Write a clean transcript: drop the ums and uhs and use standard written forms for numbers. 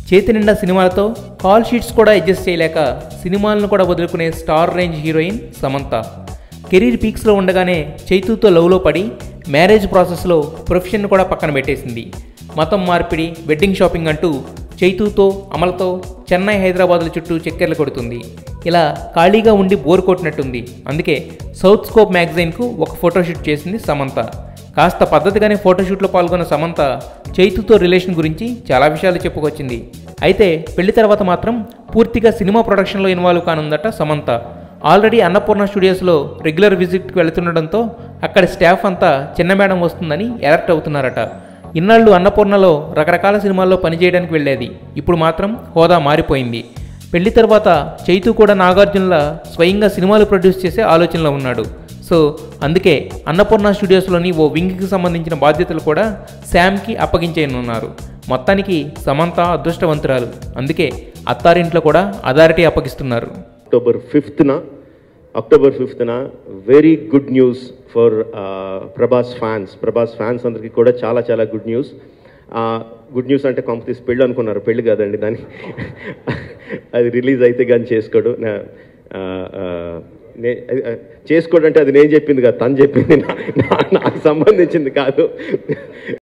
చేతి నిండా సినిమాలతో కాల్ షీట్స్ కూడా అడ్జస్ట్ చేయలేక సినిమాలను కూడా వదులుకునే star range heroine Samantha career పీక్స్లో ఉండగానే చైతూతో లవ్లో పడి మ్యారేజ్ ప్రాసెస్లో ప్రొఫెషన్ కూడా పక్కన పెట్టేసింది. మతం మార్పిడి, వెడ్డింగ్ షాపింగ్ అంటూ చైతూతో, అమలతో చెన్నై, హైదరాబాదుల చుట్టూ చక్కెర్లు కొడుతుంది. ఇలా ఖాళీగా ఉండి బోర్ కొట్టినట్టుంది. అందుకే సౌత్ స్కోప్ మ్యాగజైన్కు ఒక ఫోటోషూట్ చేసింది సమంత. కాస్త పద్ధతిగానే ఫోటోషూట్లో పాల్గొన్న సమంత చైతూతో రిలేషన్ గురించి చాలా విషయాలు చెప్పుకొచ్చింది. అయితే పెళ్లి తర్వాత మాత్రం పూర్తిగా సినిమా ప్రొడక్షన్లో ఇన్వాల్వ్ కానుందట సమంత. ఆల్రెడీ అన్నపూర్ణ స్టూడియోస్లో రెగ్యులర్ విజిట్కి వెళుతుండడంతో అక్కడ స్టాఫ్ అంతా చిన్న మేడం వస్తుందని అలర్ట్ అవుతున్నారట. ఇన్నాళ్ళు అన్నపూర్ణలో రకరకాల సినిమాల్లో పనిచేయడానికి వెళ్ళేది. ఇప్పుడు మాత్రం హోదా మారిపోయింది. పెళ్లి తర్వాత చైతూ కూడా నాగార్జునలా స్వయంగా సినిమాలు ప్రొడ్యూస్ చేసే ఆలోచనలో ఉన్నాడు. సో అందుకే అన్నపూర్ణ స్టూడియోస్లోని ఓ వింగ్కి సంబంధించిన బాధ్యతలు కూడా శామ్కి అప్పగించేయనున్నారు. మొత్తానికి సమంత అదృష్టవంతురాలు. అందుకే అత్తారింట్లో కూడా అథారిటీ అప్పగిస్తున్నారు. అక్టోబర్ 5న very good news for Prabhas fans అందరికీ కూడా చాలా చాలా గుడ్ న్యూస్. గుడ్ న్యూస్ అంటే కాంపిటీస్ పెళ్ళి అనుకున్నారు, పెళ్ళి కాదండి. దాన్ని అది రిలీజ్ అయితే కానీ చేసుకోడు. చేసుకోడంటే అది నేను చెప్పింది కాదు, తను చెప్పింది, నాకు సంబంధించింది కాదు.